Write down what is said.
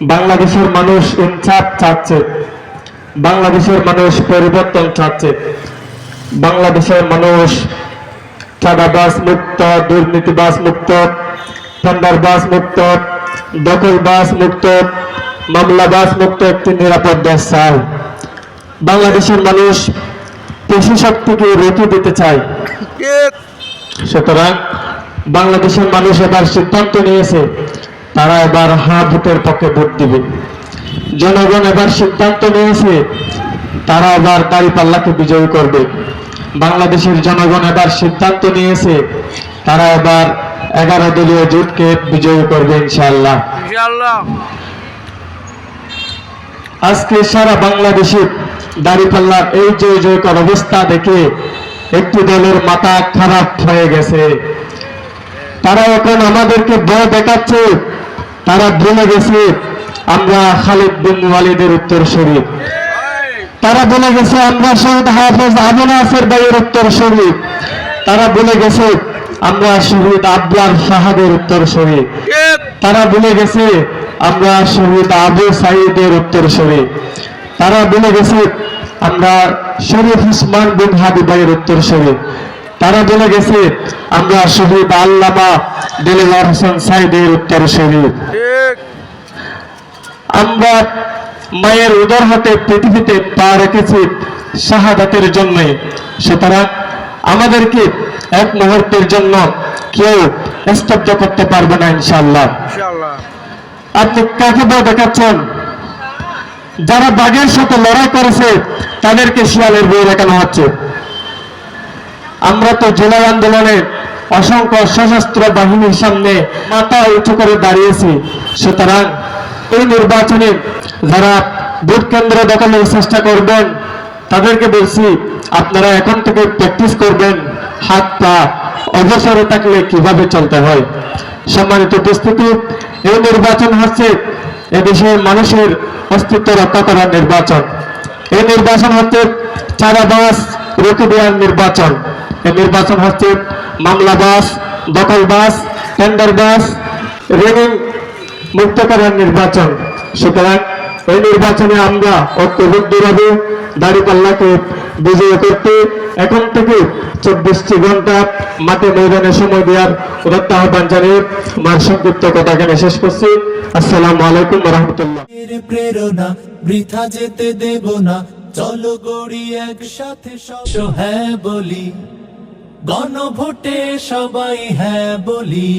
বাংলাদেশের মানুষ ইনসাফ চাচ্ছে, বাংলাদেশের মানুষ পরিবর্তন চাচ্ছে, বাংলাদেশের মানুষ চাঁদাবাজ মুক্ত, দুর্নীতিবাজ মুক্ত, টেন্ডারবাজ মুক্ত, দখলবাজ মুক্ত, মামলাবাজ মুক্ত একটি নিরাপদ দেশ চায়। বাংলাদেশের মানুষ পেশি শক্তিকে রুখে দিতে চায়। সুতরাং বাংলাদেশের মানুষ এবার সিদ্ধান্ত নিয়েছে, তারা এবার হ্যাঁ ভোটের পক্ষে ভোট দিবে। জনগণ এবার সিদ্ধান্ত নিয়েছে, তারা এবার দাঁড়িপাল্লাকে বিজয়ী করবে। বাংলাদেশের জনগণ এবার সিদ্ধান্ত নিয়েছে, তারা এবার 11 দলীয় জোটকে বিজয়ী করবে ইনশাআল্লাহ। আজকে সারা বাংলাদেশে দাঁড়িপাল্লার এই জয় জয়কার অবস্থা দেখে একটি দলের মাথা খারাপ হয়ে গেছে। তারা এখন আমাদেরকে ভয় দেখাচ্ছে, তারা ভুলে গেছে আমরা খালিদ বিন ওয়ালিদের উত্তরসূরি, তারা ভুলে গেছে আমরা শহীদ হাফেজ আবু নাসের ভাইয়ের উত্তরসূরি, তারা ভুলে গেছে আমরা শহীদ আবদুল্লাহ সাহাবের উত্তরসূরি, তারা ভুলে গেছে আমরা শহীদ আবু সাঈদের উত্তরসূরি, তারা ভুলে গেছে আমরা শরীফ উসমান বিন হাদি ভাইয়ের উত্তরসূরি, তারা বলে গেছে আমরা শহীদ আল্লামা দেলোয়ার হোসেন সাঈদের উত্তরসূরি। আমরা মায়ের উদর হাতে পৃথিবীতে পা রেখেছি শাহাদাতের জন্য। সুতরাং আমাদেরকে এক মুহূর্তের জন্য কেউ স্তব্ধ করতে পারবে না ইনশাআল্লাহ। আপনি কাকে ভয় দেখাচ্ছেন? যারা বাঘের সাথে লড়াই করেছে তাদেরকে শিয়ালের বই দেখানো হচ্ছে। আমরা তো জুলাই আন্দোলনে অসংখ্য সশস্ত্র বাহিনীর সামনে মাথা উঁচু করে দাঁড়িয়েছি। সুতরাং এই নির্বাচনে যারা ভোট কেন্দ্র দখলের চেষ্টা করবেন তাদেরকে বলছি, আপনারা এখন থেকে প্র্যাকটিস করবেন হাত পা অবসরে থাকলে কিভাবে চলতে হয়। সম্মানিত উপস্থিতি, এই নির্বাচন হচ্ছে এদেশের মানুষের অস্তিত্ব রক্ষা করার নির্বাচন। এই নির্বাচন হচ্ছে চাঁদাবাজ রুখে দেওয়ার নির্বাচন। এই নির্বাচন হচ্ছে মামলাবাজ, দখলবাজ, টেন্ডারবাজ, ঋণ মুক্ত করার নির্বাচন। সুতরাং এই নির্বাচনে আমরা ঐক্যবদ্ধভাবে দাঁড়িপাল্লাকে বিজয় করতে এখন থেকে 24টি ঘন্টা মাঠে ময়দানে সময় দেওয়ার উদাত্ত আহ্বান জানিয়ে আমার সংক্ষিপ্ত কথা এখানে শেষ করছি। আসসালামু আলাইকুম ওয়া রাহমাতুল্লাহ। প্রেরণা বৃথা যেতে দেব না, চলো গড়ি একসাথে হ্যাঁ বলি, গণভোটে সবাই হ্যাঁ বলি।